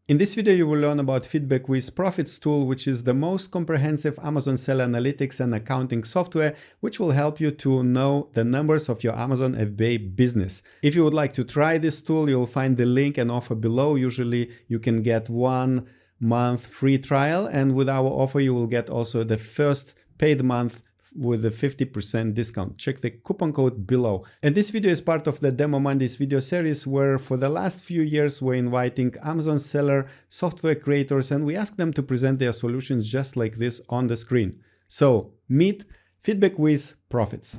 In this video, you will learn about FeedbackWhiz Profits tool, which is the most comprehensive Amazon seller analytics and accounting software, which will help you to know the numbers of your Amazon FBA business. If you would like to try this tool, you'll find the link and offer below. Usually you can get 1 month free trial, and with our offer, you will get also the first paid month with a 50% discount. Check the coupon code below. And this video is part of the Demo Mondays video series, where for the last few years we're inviting Amazon seller software creators and we ask them to present their solutions just like this on the screen. So meet FeedbackWhiz Profits.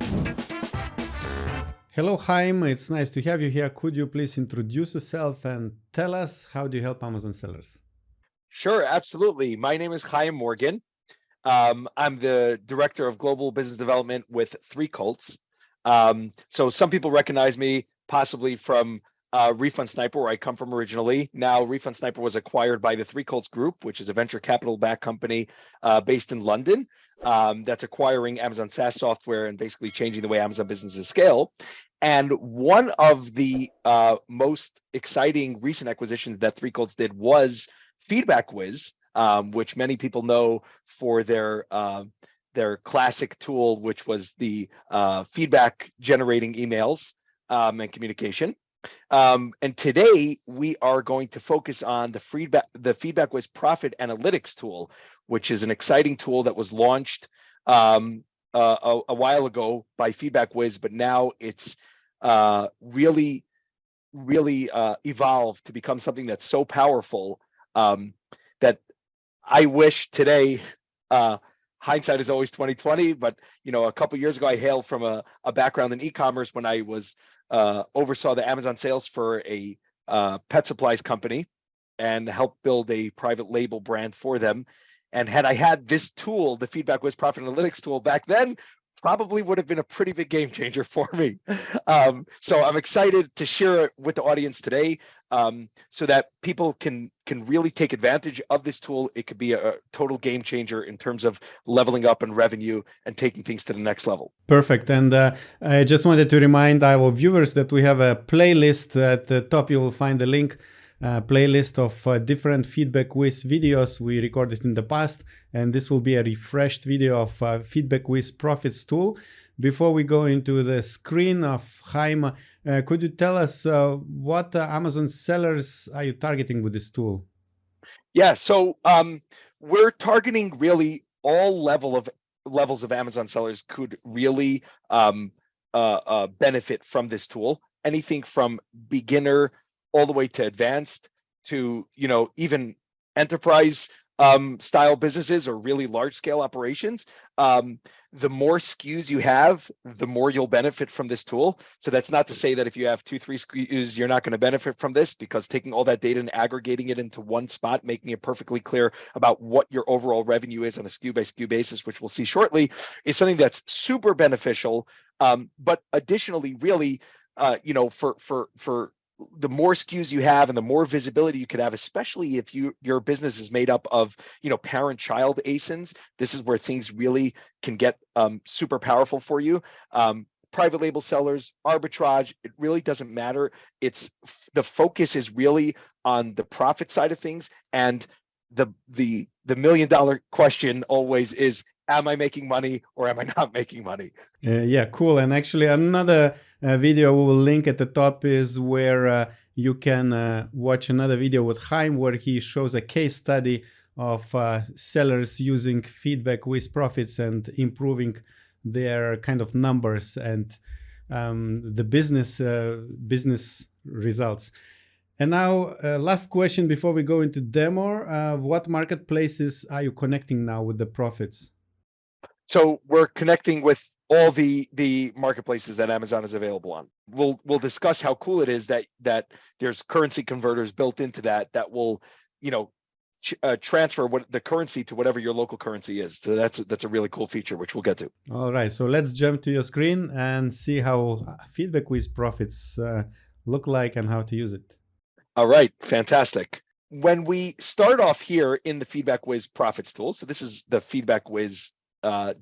Hello Chaim, it's nice to have you here. Could you please introduce yourself and tell us how do you help Amazon sellers? Sure, absolutely. My name is Chaim Morgan. I'm the Director of Global Business Development with 3 Colts. So some people recognize me possibly from Refund Sniper, where I come from originally. Now Refund Sniper was acquired by the 3 Colts Group, which is a venture capital-backed company based in London that's acquiring Amazon SaaS software and basically changing the way Amazon businesses scale. And one of the most exciting recent acquisitions that 3 Colts did was FeedbackWhiz, which many people know for their classic tool, which was the feedback generating emails and communication. And today we are going to focus on the FeedbackWhiz Profit Analytics tool, which is an exciting tool that was launched a while ago by FeedbackWhiz, but now it's really evolved to become something that's so powerful that I wish today, hindsight is always 2020, but a couple of years ago, I hailed from a background in e-commerce when I was oversaw the Amazon sales for a pet supplies company and helped build a private label brand for them. And had I had this tool, the FeedbackWhiz Profit Analytics tool back then, probably would have been a pretty big game changer for me. So I'm excited to share it with the audience today so that people can really take advantage of this tool. It could be a total game changer in terms of leveling up in revenue and taking things to the next level. Perfect. And I just wanted to remind our viewers that we have a playlist. At the top, you will find the link. Playlist of different FeedbackWhiz videos we recorded in the past, and this will be a refreshed video of FeedbackWhiz Profits tool. Before we go into the screen of Chaim, could you tell us what Amazon sellers are you targeting with this tool? Yeah, so we're targeting really all levels of Amazon sellers could really benefit from this tool. Anything from beginner all the way to advanced to even enterprise style businesses or really large scale operations. The more SKUs you have, the more you'll benefit from this tool. So that's not to say that if you have 2-3 SKUs, you're not going to benefit from this, because taking all that data and aggregating it into one spot, making it perfectly clear about what your overall revenue is on a SKU by SKU basis, which we'll see shortly, is something that's super beneficial. But additionally, really, for the more SKUs you have and the more visibility you could have, especially if your business is made up of parent-child ASINs, this is where things really can get super powerful for you. Private label sellers, arbitrage, it really doesn't matter. It's the focus is really on the profit side of things, and the $1 million question always is, am I making money or am I not making money? Yeah, cool. And actually another video we will link at the top is where you can watch another video with Chaim, where he shows a case study of sellers using FeedbackWhiz Profits and improving their kind of numbers and the business results. And now, last question before we go into demo, what marketplaces are you connecting now with the profits? So we're connecting with all the marketplaces that Amazon is available on. We'll discuss how cool it is that there's currency converters built into that will transfer the currency to whatever your local currency is. So that's a really cool feature, which we'll get to. All right, so let's jump to your screen and see how FeedbackWhiz Profits look like and how to use it. All right, fantastic. When we start off here in the FeedbackWhiz Profits tool, so this is the FeedbackWhiz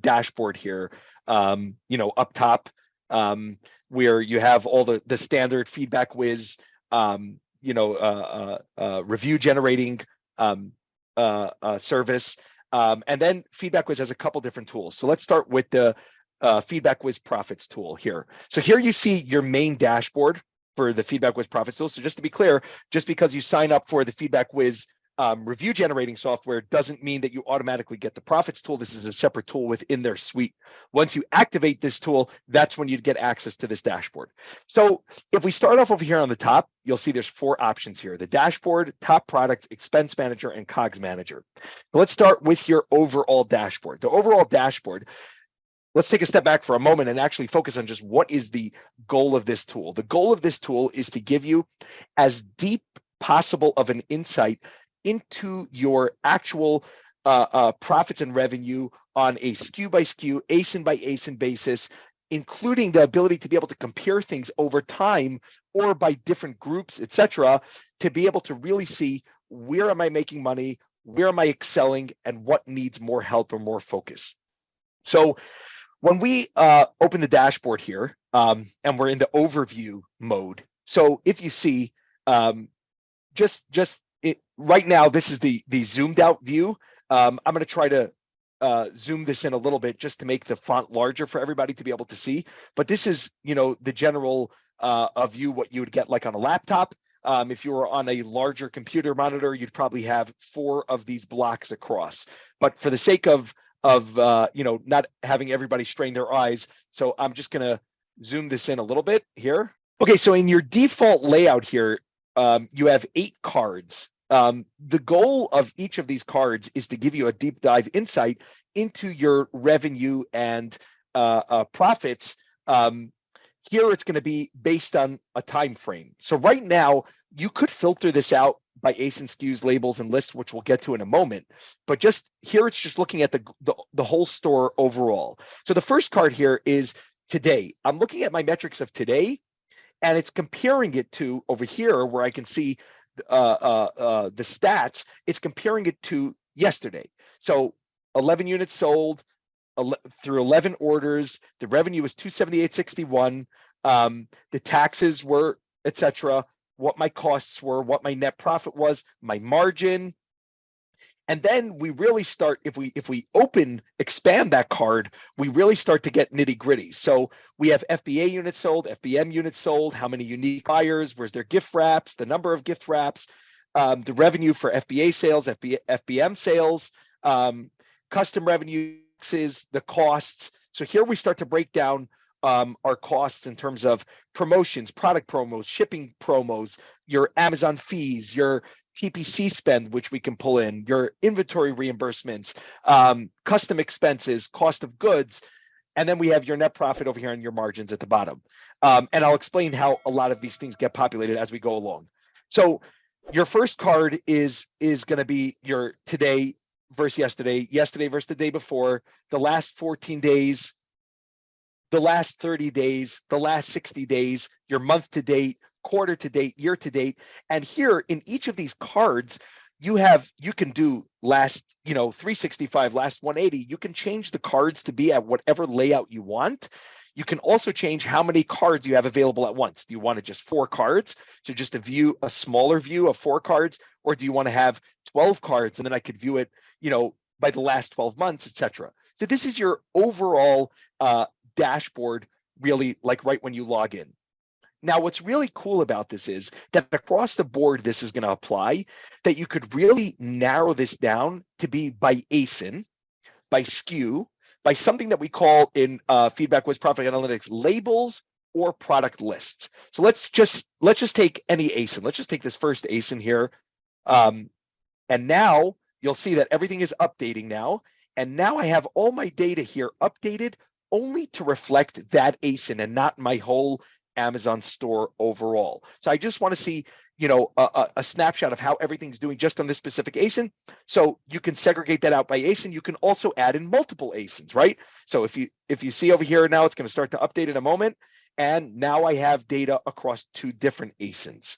dashboard here, up top, where you have all the standard FeedbackWhiz review generating service. And then FeedbackWhiz has a couple different tools. So let's start with the FeedbackWhiz Profits tool here. So here you see your main dashboard for the FeedbackWhiz Profits tool. So just to be clear, just because you sign up for the FeedbackWhiz review generating software doesn't mean that you automatically get the Profits tool. This is a separate tool within their suite. Once you activate this tool, that's when you'd get access to this dashboard. So if we start off over here on the top, you'll see there's 4 options here: the dashboard, top products, expense manager, and COGS manager. So let's start with your overall dashboard. The overall dashboard, let's take a step back for a moment and actually focus on just what is the goal of this tool. The goal of this tool is to give you as deep possible of an insight into your actual profits and revenue on a SKU by SKU, ASIN by ASIN basis, including the ability to be able to compare things over time or by different groups, etc., to be able to really see where am I making money, where am I excelling, and what needs more help or more focus. So when we open the dashboard here, and we're into overview mode, so if you see, right now, this is the zoomed out view. I'm going to try to zoom this in a little bit just to make the font larger for everybody to be able to see. But this is, the general view, what you would get like on a laptop. If you were on a larger computer monitor, you'd probably have 4 of these blocks across. But for the sake of not having everybody strain their eyes, so I'm just going to zoom this in a little bit here. Okay, so in your default layout here, you have 8 cards. The goal of each of these cards is to give you a deep dive insight into your revenue and profits. Here it's going to be based on a time frame. So right now, you could filter this out by ASIN, SKUs, labels, and lists, which we'll get to in a moment. But just here, it's just looking at the whole store overall. So the first card here is today. I'm looking at my metrics of today, and it's comparing it to over here where I can see the stats. It's comparing it to yesterday. So 11 units sold through 11 orders. The revenue was 278.61. The taxes were, etc. What my costs were, what my net profit was, my margin. And then we really start, if we expand that card, we really start to get nitty gritty. So we have FBA units sold, FBM units sold, how many unique buyers, where's their gift wraps, the number of gift wraps, the revenue for FBA sales, FBM sales, custom revenue, the costs. So here we start to break down our costs in terms of promotions, product promos, shipping promos, your Amazon fees, your TPC spend, which we can pull in, your inventory reimbursements, custom expenses, cost of goods, and then we have your net profit over here and your margins at the bottom. And I'll explain how a lot of these things get populated as we go along. So your first card is going to be your today versus yesterday, yesterday versus the day before, the last 14 days, the last 30 days, the last 60 days, your month to date, quarter to date, year to date. And here in each of these cards, you can do last, 365, last 180. You can change the cards to be at whatever layout you want. You can also change how many cards you have available at once. Do you want to just 4 cards? So just a smaller view of 4 cards, or do you want to have 12 cards and then I could view it, by the last 12 months, etc. So this is your overall dashboard, really, like right when you log in. Now, what's really cool about this is that across the board, this is going to apply, that you could really narrow this down to be by ASIN, by SKU, by something that we call in FeedbackWhiz Profit Analytics labels or product lists. So let's just take any ASIN. Let's just take this first ASIN here. And now you'll see that everything is updating now. And now I have all my data here updated only to reflect that ASIN and not my whole Amazon store overall. So I just want to see, a snapshot of how everything's doing just on this specific ASIN. So you can segregate that out by ASIN. You can also add in multiple ASINs, right? So if you see over here now, it's going to start to update in a moment. And now I have data across 2 different ASINs.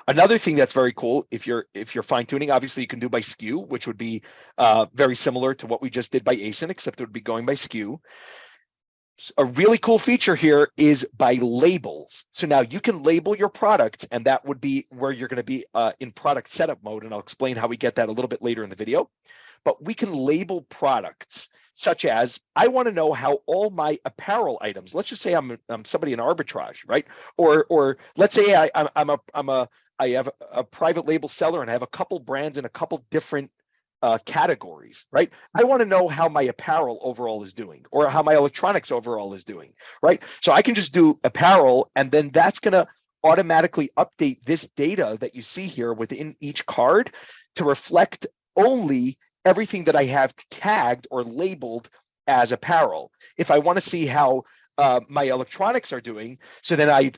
Another thing that's very cool, if you're fine tuning, obviously you can do by SKU, which would be very similar to what we just did by ASIN, except it would be going by SKU. A really cool feature here is by labels. So now you can label your products, and that would be where you're going to be in product setup mode. And I'll explain how we get that a little bit later in the video. But we can label products such as, I want to know how all my apparel items, let's just say I'm somebody in arbitrage, right? Or let's say I have a private label seller and I have a couple brands in a couple different categories, right? I want to know how my apparel overall is doing, or how my electronics overall is doing, right? So I can just do apparel, and then that's going to automatically update this data that you see here within each card to reflect only everything that I have tagged or labeled as apparel. If I want to see how my electronics are doing, so then I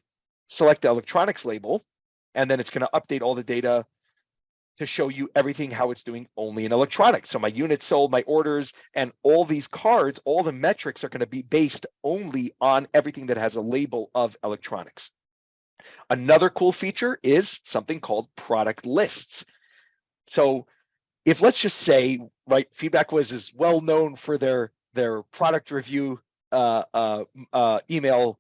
select the electronics label, and then it's going to update all the data to show you everything how it's doing only in electronics. So my units sold, my orders, and all these cards, all the metrics are going to be based only on everything that has a label of electronics. Another cool feature is something called product lists. So if, let's just say, right, FeedbackWhiz is well known for their product review email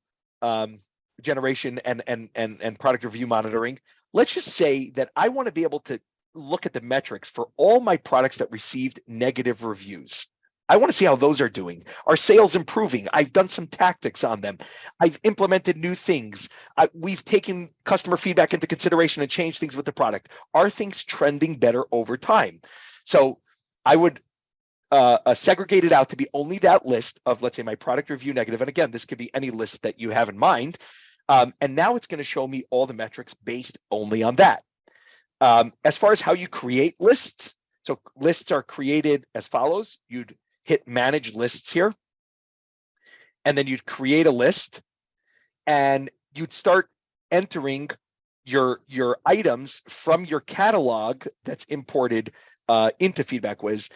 generation and product review monitoring. Let's just say that I want to be able to look at the metrics for all my products that received negative reviews. I want to see how those are doing. Are sales improving? I've done some tactics on them. I've implemented new things. We've taken customer feedback into consideration and changed things with the product. Are things trending better over time? So I would segregate it out to be only that list of, let's say, my product review negative. And again, this could be any list that you have in mind. And now it's going to show me all the metrics based only on that. As far as how you create lists, so lists are created as follows. You'd hit manage lists here, and then you'd create a list, and you'd start entering your items from your catalog that's imported into FeedbackWhiz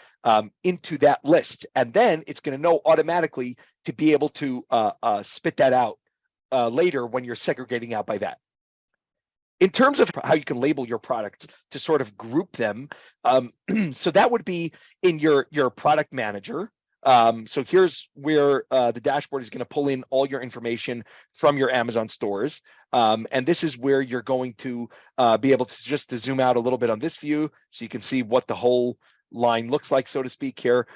into that list. And then it's going to know automatically to be able to spit that out later when you're segregating out by that. In terms of how you can label your products to sort of group them, so that would be in your product manager. So here's where the dashboard is going to pull in all your information from your Amazon stores. And this is where you're going to be able to just to zoom out a little bit on this view so you can see what the whole line looks like, so to speak here.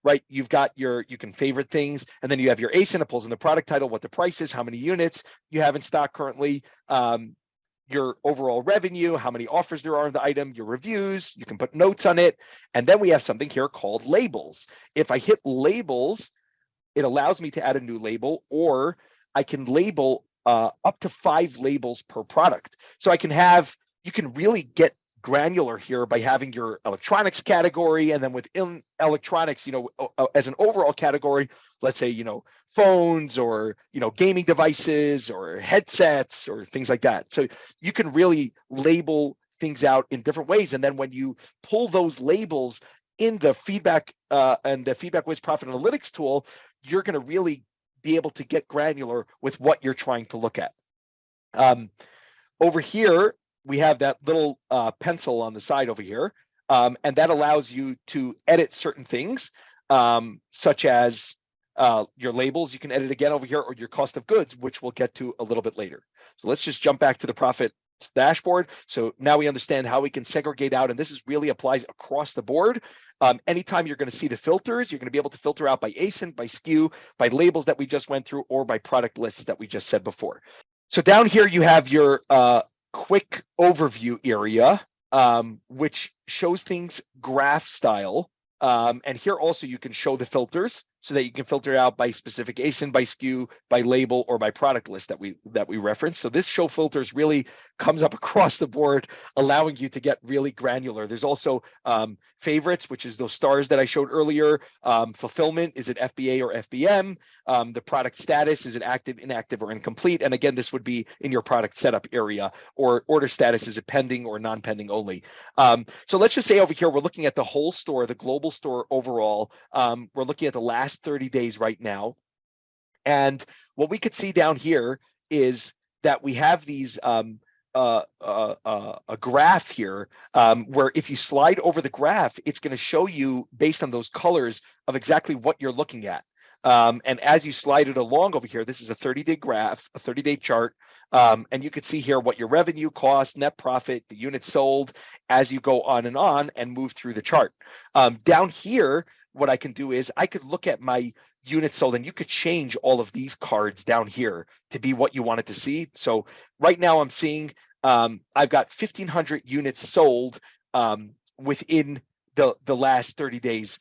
Right, you've got you can favorite things, and then you have your ASIN, it pulls in the product title, what the price is, how many units you have in stock currently, your overall revenue, how many offers there are on the item, your reviews, you can put notes on it. And then we have something here called labels. If I hit labels, it allows me to add a new label, or I can label up to 5 labels per product. So you can really get granular here by having your electronics category, and then within electronics, as an overall category, let's say, phones, or, gaming devices, or headsets, or things like that. So you can really label things out in different ways. And then when you pull those labels in the feedback and the FeedbackWhiz Profit Analytics tool, you're going to really be able to get granular with what you're trying to look at. Over here, we have that little pencil on the side over here, and that allows you to edit certain things, such as your labels. You can edit again over here, or your cost of goods, which we'll get to a little bit later. So let's just jump back to the profit dashboard. So now we understand how we can segregate out, and this is really applies across the board. Anytime you're going to see the filters, you're going to be able to filter out by ASIN, by SKU, by labels that we just went through, or by product lists that we just said before. So down here you have your quick overview area, which shows things graph style. And here also you can show the filters so that you can filter out by specific ASIN, by SKU, by label, or by product list that we reference. So this show filters really comes up across the board, allowing you to get really granular. There's also favorites, which is those stars that I showed earlier. Fulfillment, is it FBA or FBM? The product status, is it active, inactive, or incomplete? And again, this would be in your product setup area. Or order status, is it pending or non-pending only? So let's just say over here, we're looking at the whole store, the global store overall. We're looking at the last 30 days right now. And what we could see down here is that we have these a graph here, where if you slide over the graph, it's going to show you based on those colors of exactly what you're looking at. And as you slide it along over here, this is a 30-day graph, a 30-day chart. And you can see here what your revenue, cost, net profit, the units sold as you go on and move through the chart. Down here, what I can do is I could look at my units sold, and you could change all of these cards down here to be what you wanted to see. So right now I'm seeing I've got 1,500 units sold within the last 30 days,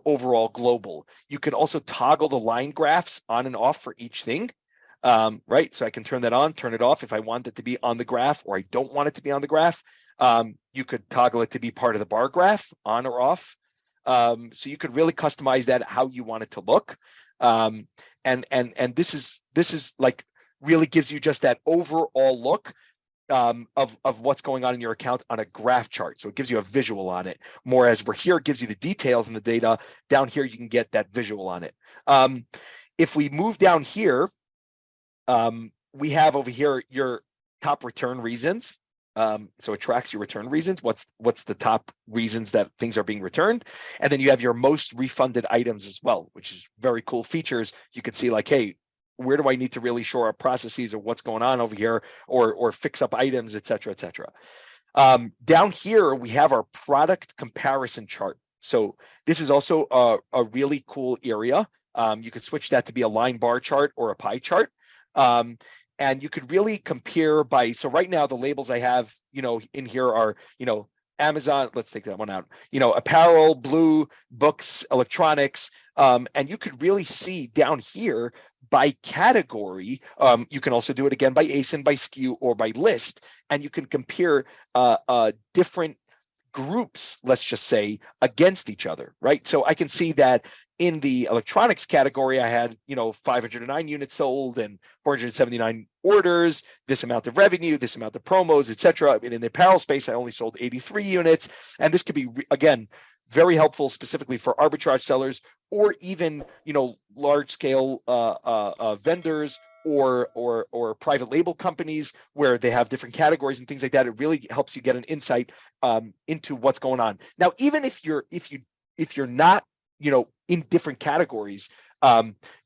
overall global. You can also toggle the line graphs on and off for each thing, right? So I can turn that on, turn it off if I want it to be on the graph or I don't want it to be on the graph. You could toggle it to be part of the bar graph, on or off. So you could really customize that how you want it to look. And this is like really gives you just that overall look of what's going on in your account on a graph chart. So it gives you a visual on it. More as we're here, it gives you the details in the data. Down here, you can get that visual on it. If we move down here, we have over here your top return reasons. So it tracks your return reasons. What's the top reasons that things are being returned? And then you have your most refunded items as well, which is very cool features. You can see like, hey, where do I need to really shore up processes or what's going on over here, or fix up items, et cetera, et cetera. Down here, we have our product comparison chart. So this is also a really cool area. You could switch that to be a line bar chart or a pie chart. And you could really compare by, so right now the labels I have, in here are, Amazon, let's take that one out, apparel, blue, books, electronics. And you could really see down here by category. You can also do it again by ASIN, by SKU, or by list. And you can compare different groups, let's just say, against each other, right? So I can see that in the electronics category, I had, 509 units sold and 479 orders, this amount of revenue, this amount of promos, et cetera. And in the apparel space, I only sold 83 units. And this could be, again, very helpful specifically for arbitrage sellers, or even, large scale vendors or private label companies where they have different categories and things like that. It really helps you get an insight into what's going on. Now, even if you're not, in different categories,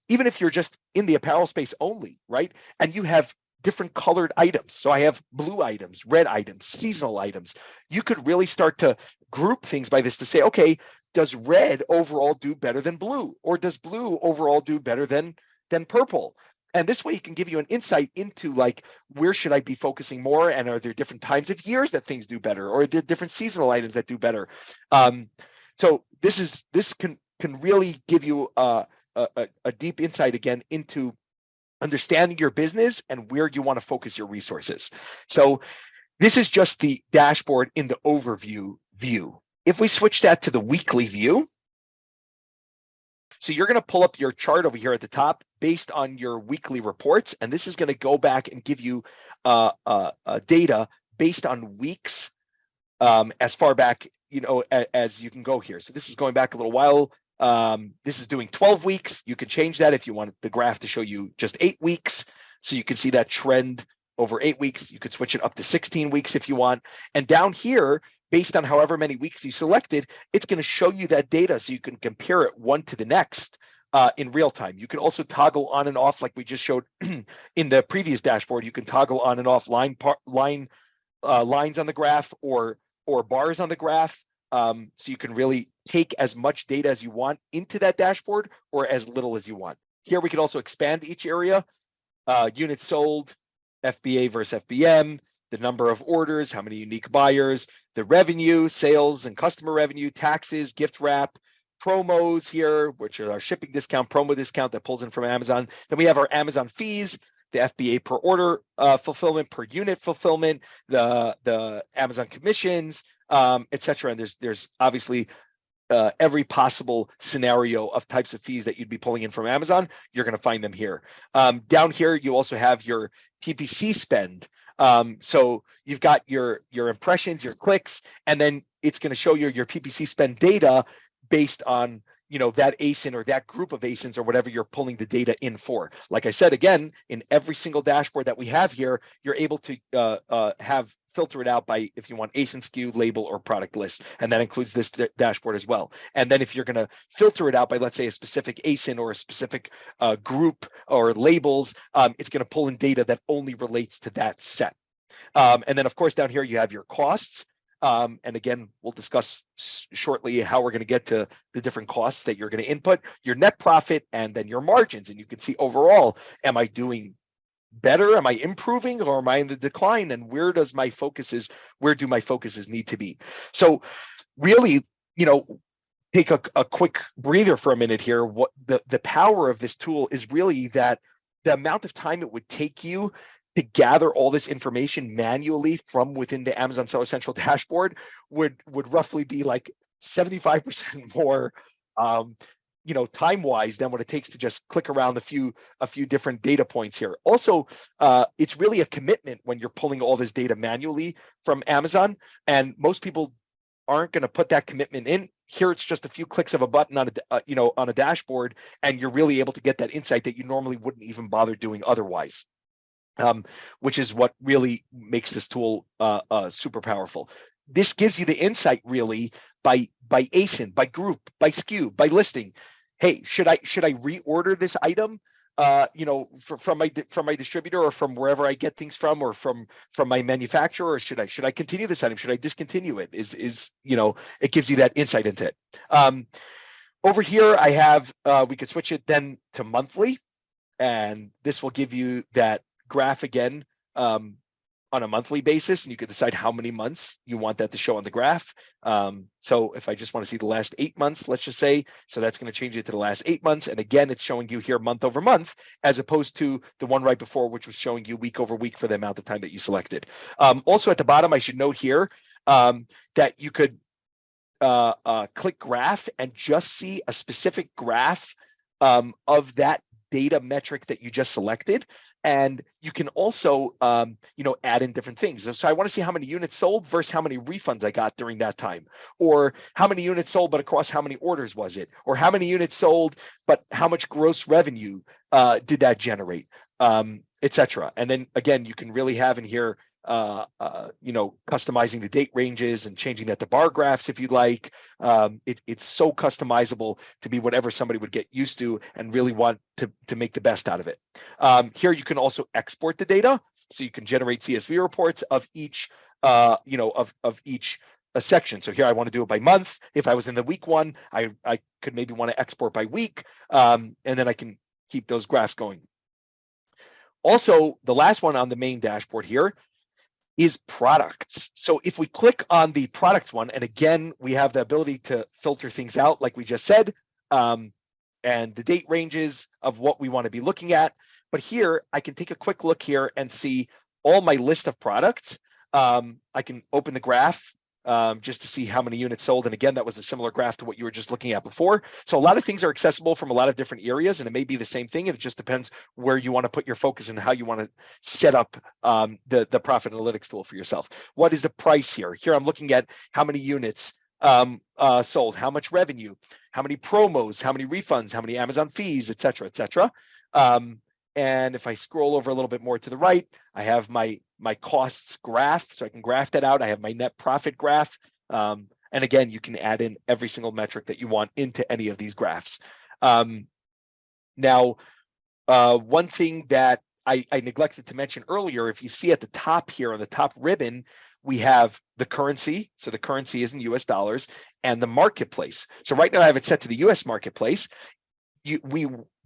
even if you're just in the apparel space only, right? And you have different colored items. So I have blue items, red items, seasonal items. You could really start to group things by this to say, okay, does red overall do better than blue? Or does blue overall do better than purple? And this way you can give you an insight into like, where should I be focusing more? And are there different times of years that things do better? Or are there different seasonal items that do better? So this can really give you a deep insight again into understanding your business and where you want to focus your resources. So this is just the dashboard in the overview view. If we switch that to the weekly view, so you're going to pull up your chart over here at the top based on your weekly reports, and this is going to go back and give you data based on weeks as far back as you can go here. So this is going back a little while. This is doing 12 weeks. You can change that if you want the graph to show you just 8 weeks. So you can see that trend over 8 weeks. You could switch it up to 16 weeks if you want. And down here, based on however many weeks you selected, it's going to show you that data so you can compare it one to the next in real time. You can also toggle on and off like we just showed in the previous dashboard. You can toggle on and off lines on the graph or bars on the graph. So you can really take as much data as you want into that dashboard or as little as you want. Here we can also expand each area, units sold, FBA versus FBM, the number of orders, how many unique buyers, the revenue, sales and customer revenue, taxes, gift wrap, promos here, which are our shipping discount, promo discount that pulls in from Amazon. Then we have our Amazon fees, the FBA per order fulfillment, per unit fulfillment, the Amazon commissions, et cetera. And there's obviously every possible scenario of types of fees that you'd be pulling in from Amazon. You're going to find them here. Down here, you also have your PPC spend. So you've got your impressions, your clicks, and then it's going to show you your PPC spend data based on that ASIN or that group of ASINs or whatever you're pulling the data in for. Like I said, again, in every single dashboard that we have here, you're able to filter it out by if you want ASIN, SKU, label, or product list, and that includes this dashboard as well. And then if you're going to filter it out by, let's say, a specific ASIN or a specific group or labels, it's going to pull in data that only relates to that set. And then, of course, down here you have your costs. And again, we'll discuss shortly how we're going to get to the different costs that you're going to input, your net profit, and then your margins. And you can see overall, am I doing better? Am I improving, or am I in the decline? And where do my focuses need to be? So really, take a quick breather for a minute here. What the power of this tool is really that the amount of time it would take you to gather all this information manually from within the Amazon Seller Central dashboard would roughly be like 75% more time-wise than what it takes to just click around a few different data points here. Also, it's really a commitment when you're pulling all this data manually from Amazon, and most people aren't going to put that commitment in. Here, it's just a few clicks of a button on a dashboard, and you're really able to get that insight that you normally wouldn't even bother doing otherwise. Which is what really makes this tool super powerful. This gives you the insight really by ASIN, by group, by SKU, by listing. Hey, should I reorder this item? From my distributor or from wherever I get things from, or from my manufacturer, or should I continue this item? Should I discontinue it? It gives you that insight into it. Over here, I have we could switch it then to monthly, and this will give you that graph again on a monthly basis, and you can decide how many months you want that to show on the graph. So if I just want to see the last 8 months, let's just say, so that's going to change it to the last 8 months. And again, it's showing you here month over month, as opposed to the one right before, which was showing you week over week for the amount of time that you selected. Also at the bottom, I should note here that you could click graph and just see a specific graph of that data metric that you just selected. And you can also, add in different things. So I want to see how many units sold versus how many refunds I got during that time, or how many units sold, but across how many orders was it, or how many units sold, but how much gross revenue did that generate, etc. And then again, you can really have in here, customizing the date ranges and changing that to bar graphs if you'd like. It's so customizable to be whatever somebody would get used to and really want to make the best out of it. Here you can also export the data, so you can generate CSV reports of each, of each section. So here I want to do it by month. If I was in the week one, I could maybe want to export by week, and then I can keep those graphs going. Also, the last one on the main dashboard here is products. So if we click on the products one, and again, we have the ability to filter things out like we just said, and the date ranges of what we want to be looking at. But here, I can take a quick look here and see all my list of products. I can open the graph just to see how many units sold. And again, that was a similar graph to what you were just looking at before. So a lot of things are accessible from a lot of different areas, and it may be the same thing. It just depends where you want to put your focus and how you want to set up the profit analytics tool for yourself. What is the price here? Here I'm looking at how many units sold, how much revenue, how many promos, how many refunds, how many Amazon fees, et cetera, et cetera. And if I scroll over a little bit more to the right, I have my costs graph, so I can graph that out. I have my net profit graph. And again, you can add in every single metric that you want into any of these graphs. Now, one thing that I neglected to mention earlier, if you see at the top here on the top ribbon, we have the currency. So the currency is in US dollars, and the marketplace. So right now I have it set to the US marketplace.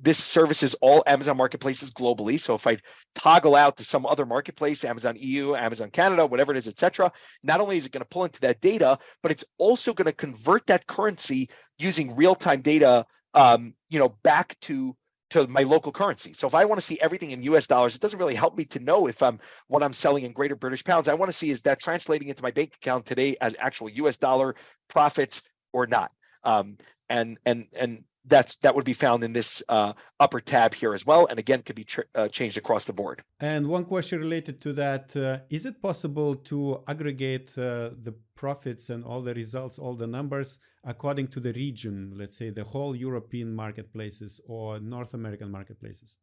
This services all Amazon marketplaces globally. So if I toggle out to some other marketplace, Amazon EU, Amazon Canada, whatever it is, etc., not only is it going to pull into that data, but it's also going to convert that currency using real-time data, back to my local currency. So if I want to see everything in US dollars, it doesn't really help me to know if what I'm selling in Greater British Pounds. I want to see, is that translating into my bank account today as actual US dollar profits or not? And that would be found in this upper tab here as well, and again could be changed across the board. And one question related to that, is it possible to aggregate the profits and all the results, all the numbers according to the region, let's say the whole European marketplaces or North American marketplaces?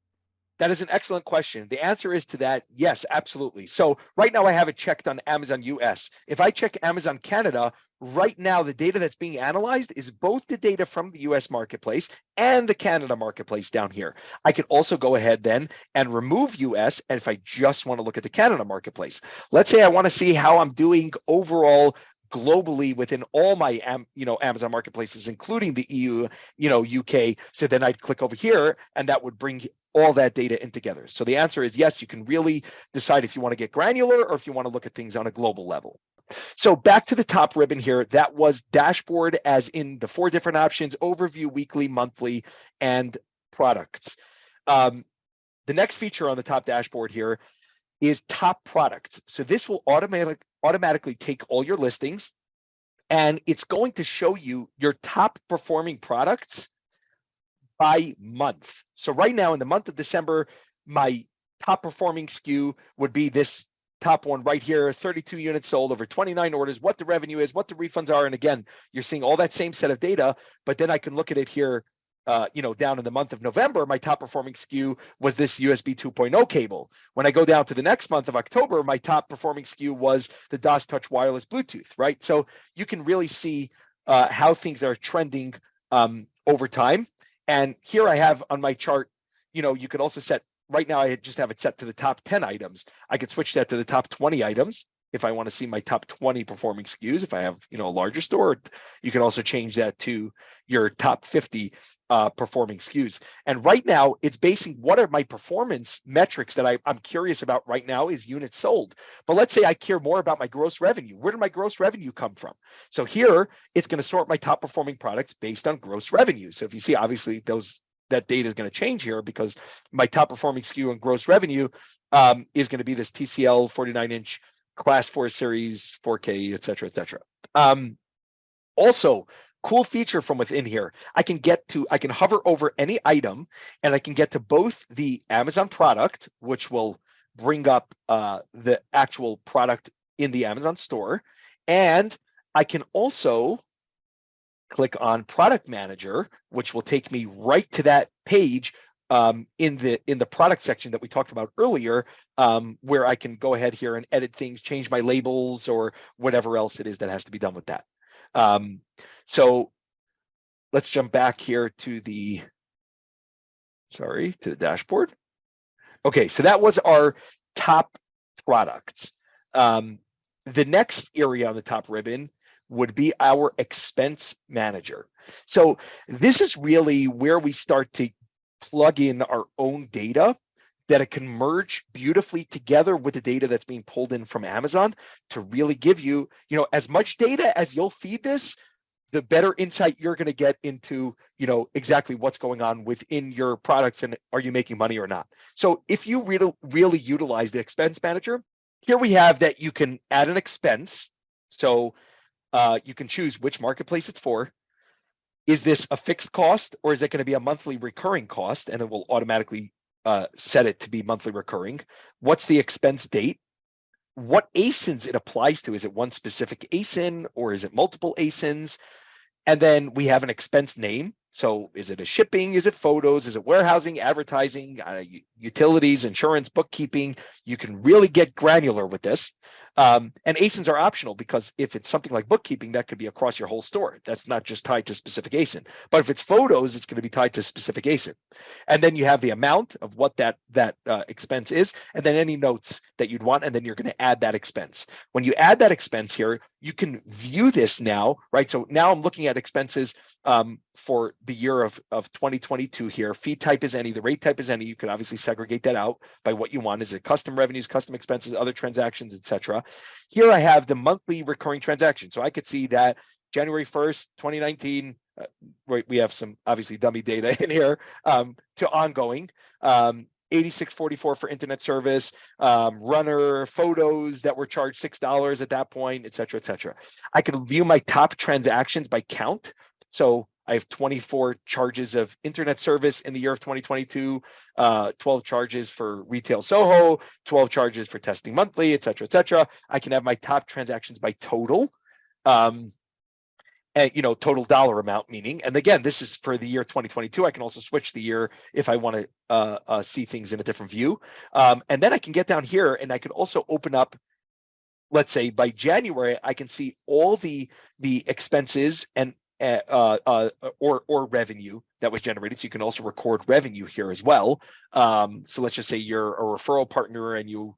That is an excellent question. The answer is to that, yes, absolutely. So right now I have it checked on Amazon US. If I check Amazon Canada, right now the data that's being analyzed is both the data from the US marketplace and the Canada marketplace down here. I could also go ahead then and remove US, and if I just want to look at the Canada marketplace, let's say I want to see how I'm doing overall globally within all my Amazon marketplaces, including the EU, UK. So then I'd click over here and that would bring all that data in together. So the answer is yes, you can really decide if you want to get granular or if you want to look at things on a global level. So back to the top ribbon here, that was dashboard, as in the 4 different options: overview, weekly, monthly, and products. The next feature on the top dashboard here is top products. So this will automatically take all your listings, and it's going to show you your top performing products by month. So right now in the month of December, my top performing SKU would be this top one right here: 32 units sold, over 29 orders, what the revenue is, what the refunds are. And again, you're seeing all that same set of data, but then I can look at it here, down in the month of November, my top performing SKU was this USB 2.0 cable. When I go down to the next month of October, my top performing SKU was the DOS Touch wireless Bluetooth, right? So you can really see how things are trending over time. And here I have on my chart, you could also set, right now I just have it set to the top 10 items. I could switch that to the top 20 items if I want to see my top 20 performing SKUs. If I have, a larger store, you can also change that to your top 50 performing SKUs. And right now it's basing what are my performance metrics that I'm curious about right now is units sold. But let's say I care more about my gross revenue. Where did my gross revenue come from? So here it's going to sort my top performing products based on gross revenue. So if you see, obviously that data is going to change here because my top performing SKU and gross revenue is going to be this TCL 49-inch class 4 series 4K, et cetera, et cetera. Also, cool feature from within here, I can hover over any item and I can get to both the Amazon product, which will bring up the actual product in the Amazon store, and I can also click on Product Manager, which will take me right to that page in the product section that we talked about earlier, where I can go ahead here and edit things, change my labels, or whatever else it is that has to be done with that. So let's jump back here to the dashboard. Okay, so that was our top products. The next area on the top ribbon would be our expense manager. So this is really where we start to plug in our own data, that it can merge beautifully together with the data that's being pulled in from Amazon to really give you, as much data as you'll feed this, the better insight you're going to get into, exactly what's going on within your products and are you making money or not. So if you really utilize the expense manager, here we have that you can add an expense. So you can choose which marketplace it's for. Is this a fixed cost or is it going to be a monthly recurring cost? And it will automatically set it to be monthly recurring. What's the expense date? What ASINs it applies to? Is it one specific ASIN or is it multiple ASINs? And then we have an expense name. So is it a shipping? Is it photos? Is it warehousing, advertising, utilities, insurance, bookkeeping? You can really get granular with this. And ASINs are optional because if it's something like bookkeeping, that could be across your whole store. That's not just tied to specific ASIN. But if it's photos, it's going to be tied to specific ASIN. And then you have the amount of what that expense is, and then any notes that you'd want, and then you're going to add that expense. When you add that expense here, you can view this now, right? So now I'm looking at expenses for the year of 2022 here. Fee type is any, the rate type is any. You can obviously segregate that out by what you want. Is it custom revenues, custom expenses, other transactions, etc. Here I have the monthly recurring transaction. So I could see that January 1st, 2019, we have some obviously dummy data in here, to ongoing, 8644 for internet service, runner, photos that were charged $6 at that point, et cetera, et cetera. I could view my top transactions by count. So I have 24 charges of internet service in the year of 2022, 12 charges for retail Soho, 12 charges for testing monthly, et cetera, et cetera. I can have my top transactions by total. And total dollar amount, meaning, and again, this is for the year 2022. I can also switch the year if I want to see things in a different view. And then I can get down here and I can also open up, let's say by January, I can see all the expenses and or revenue that was generated. So you can also record revenue here as well. So let's just say you're a referral partner and you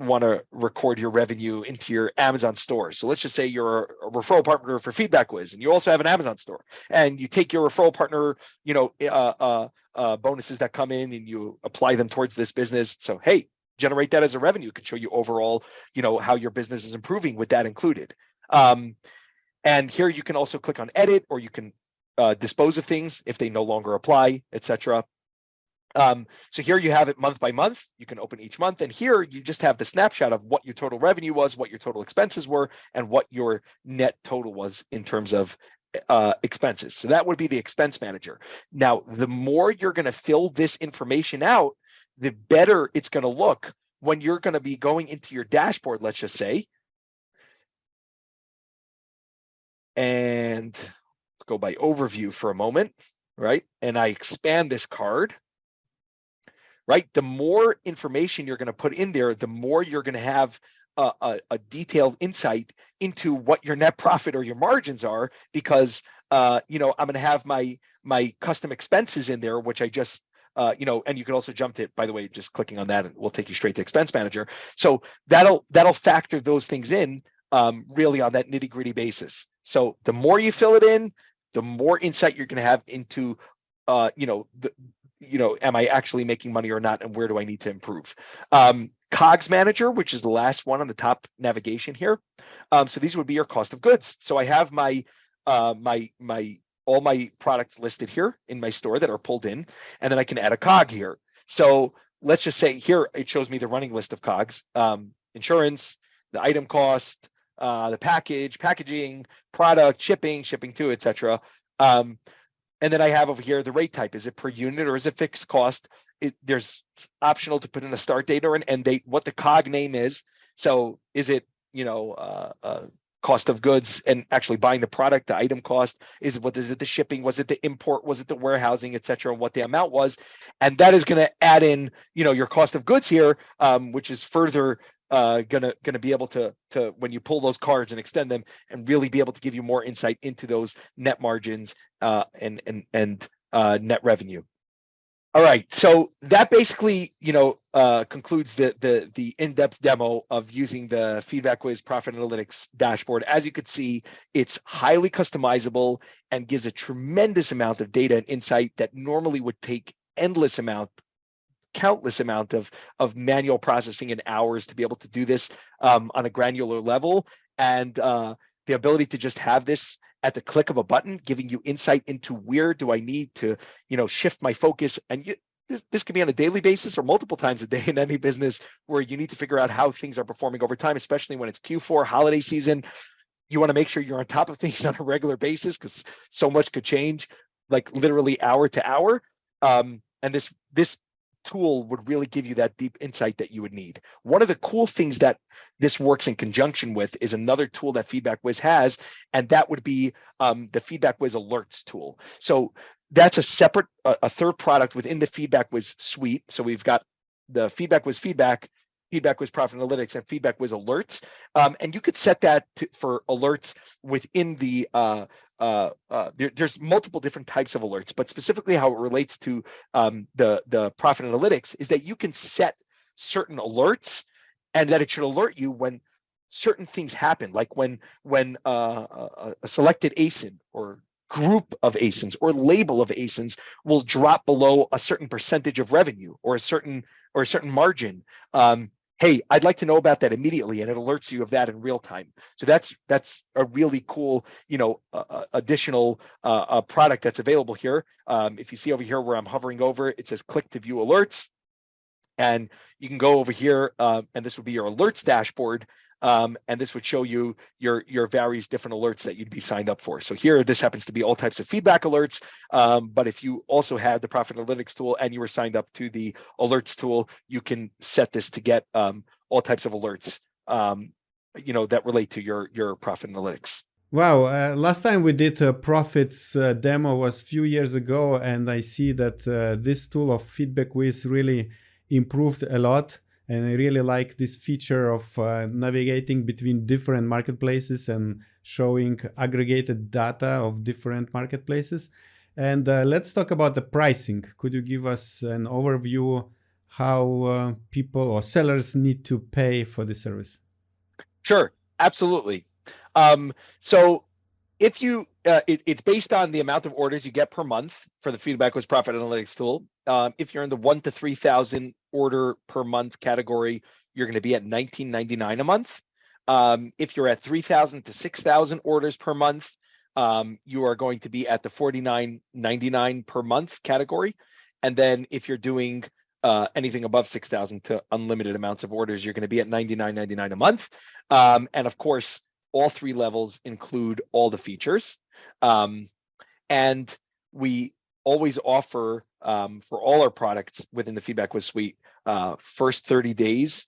want to record your revenue into your Amazon store. So let's just say you're a referral partner for FeedbackWhiz and you also have an Amazon store, and you take your referral partner, bonuses that come in and you apply them towards this business. So, hey, generate that as a revenue. It could show you overall, how your business is improving with that included. And here you can also click on edit, or you can dispose of things if they no longer apply, etc. So here you have it month by month. You can open each month, and here you just have the snapshot of what your total revenue was, what your total expenses were, and what your net total was in terms of expenses. So that would be the expense manager. Now, the more you're going to fill this information out, the better it's going to look when you're going to be going into your dashboard, let's just say. And let's go by overview for a moment, right? And I expand this card. Right, the more information you're going to put in there, the more you're going to have a detailed insight into what your net profit or your margins are, because I'm going to have my custom expenses in there, which I just and you can also jump to it, by the way, just clicking on that, and we'll take you straight to Expense Manager. So that'll factor those things in really on that nitty gritty basis. So the more you fill it in, the more insight you're going to have into am I actually making money or not, and where do I need to improve? COGS Manager, which is the last one on the top navigation here. So these would be your cost of goods. So I have my all my products listed here in my store that are pulled in, and then I can add a COG here. So let's just say here it shows me the running list of COGS: insurance, the item cost, the packaging, product, shipping to, etc. And then I have over here the rate type. Is it per unit or is it fixed cost? There's optional to put in a start date or an end date, what the COG name is. So is it, cost of goods and actually buying the product, the item cost? Is it the shipping? Was it the import? Was it the warehousing, et cetera, and what the amount was? And that is going to add in, your cost of goods here, which is further gonna be able to when you pull those cards and extend them, and really be able to give you more insight into those net margins and net revenue. All right, so that basically concludes the in-depth demo of using the FeedbackWhiz Profit Analytics dashboard. As you could see, it's highly customizable and gives a tremendous amount of data and insight that normally would take countless amount of manual processing and hours to be able to do this on a granular level. And the ability to just have this at the click of a button, giving you insight into where do I need to, shift my focus. And this can be on a daily basis or multiple times a day in any business, where you need to figure out how things are performing over time, especially when it's Q4 holiday season. You want to make sure you're on top of things on a regular basis, because so much could change, like literally hour to hour. And this tool would really give you that deep insight that you would need. One of the cool things that this works in conjunction with is another tool that FeedbackWhiz has, and that would be the FeedbackWhiz Alerts tool. So that's a separate, a third product within the FeedbackWhiz suite. So we've got the FeedbackWhiz Feedback, FeedbackWhiz Profit Analytics, and FeedbackWhiz Alerts. And you could set that for alerts within the, there's multiple different types of alerts, but specifically how it relates to the Profit Analytics is that you can set certain alerts, and that it should alert you when certain things happen, like when a selected ASIN or group of ASINs or label of ASINs will drop below a certain percentage of revenue or a certain margin. Hey, I'd like to know about that immediately, and it alerts you of that in real time. So that's a really cool, additional product that's available here. If you see over here where I'm hovering over, it says click to view alerts, and you can go over here, and this would be your alerts dashboard. and this would show you your various different alerts that you'd be signed up for. So here, this happens to be all types of feedback alerts. But if you also had the Profit Analytics tool and you were signed up to the alerts tool, you can set this to get all types of alerts, that relate to your Profit Analytics. Wow, last time we did a profits demo was a few years ago, and I see that this tool of FeedbackWhiz really improved a lot. And I really like this feature of navigating between different marketplaces and showing aggregated data of different marketplaces. And let's talk about the pricing. Could you give us an overview how people or sellers need to pay for the service? Sure, absolutely. So if you, it's based on the amount of orders you get per month for the FeedbackWhiz Profit Analytics tool. If you're in the 1,000 to 3,000 order per month category, you're going to be at $19.99 a month. If you're at 3,000 to 6,000 orders per month, you are going to be at the $49.99 per month category. And then if you're doing anything above 6,000 to unlimited amounts of orders, you're going to be at $99.99 a month. And of course, all three levels include all the features. And we always offer for all our products within the FeedbackWhiz suite, first 30 days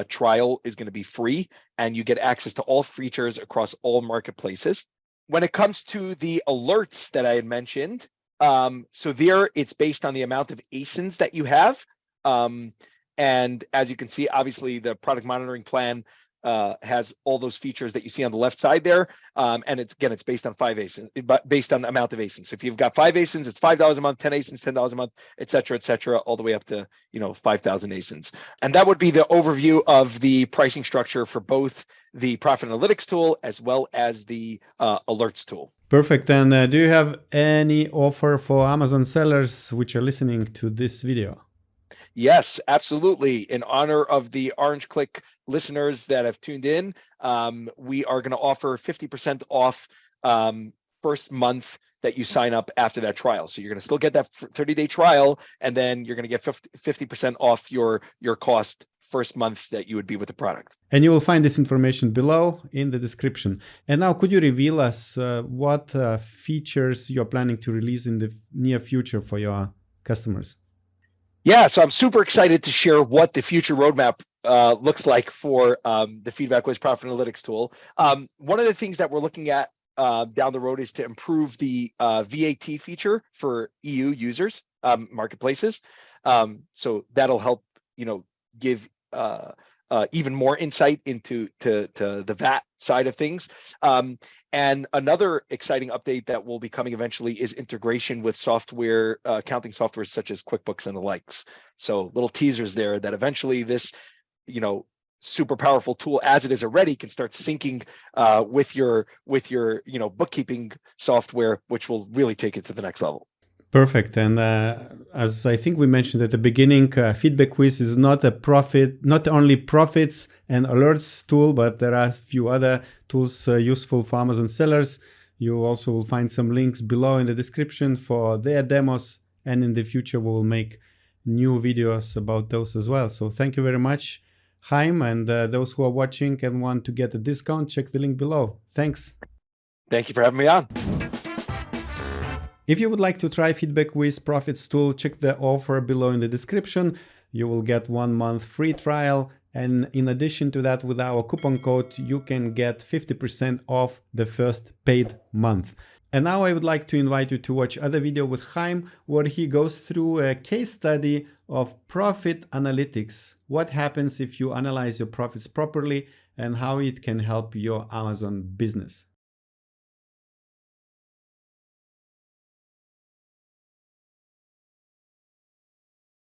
trial is going to be free, and you get access to all features across all marketplaces. When it comes to the alerts that I had mentioned, so there it's based on the amount of ASINs that you have. And as you can see, obviously the product monitoring plan has all those features that you see on the left side there. And it's based on 5 ASINs, but based on the amount of ASINs. So if you've got 5 ASINs, it's $5 a month, 10 ASINs, $10 a month, et cetera, all the way up to 5,000 ASINs. And that would be the overview of the pricing structure for both the Profit Analytics tool as well as the alerts tool. Perfect. And do you have any offer for Amazon sellers which are listening to this video? Yes, absolutely. In honor of the Orange Klik listeners that have tuned in, we are going to offer 50% off first month that you sign up after that trial. So you're going to still get that 30-day trial, and then you're going to get 50% off your cost first month that you would be with the product. And you will find this information below in the description. And now, could you reveal us what features you're planning to release in the near future for your customers? Yeah, so I'm super excited to share what the future roadmap looks like for the FeedbackWhiz Profit Analytics tool. One of the things that we're looking at down the road is to improve the VAT feature for EU users, marketplaces. So that'll help, give even more insight into the VAT side of things. And another exciting update that will be coming eventually is integration with software, accounting software such as QuickBooks and the likes. So little teasers there that eventually this, super powerful tool as it is already can start syncing with your bookkeeping software, which will really take it to the next level. Perfect. And as I think we mentioned at the beginning, FeedbackWhiz is not only profits and alerts tool, but there are a few other tools useful for Amazon sellers. You also will find some links below in the description for their demos, and in the future we will make new videos about those as well. So thank you very much, Chaim, and those who are watching and want to get a discount, check the link below. Thanks. Thank you for having me on. If you would like to try FeedbackWhiz Profits tool, check the offer below in the description. You will get 1 month free trial. And in addition to that, with our coupon code, you can get 50% off the first paid month. And now I would like to invite you to watch other video with Chaim, where he goes through a case study of profit analytics. What happens if you analyze your profits properly and how it can help your Amazon business.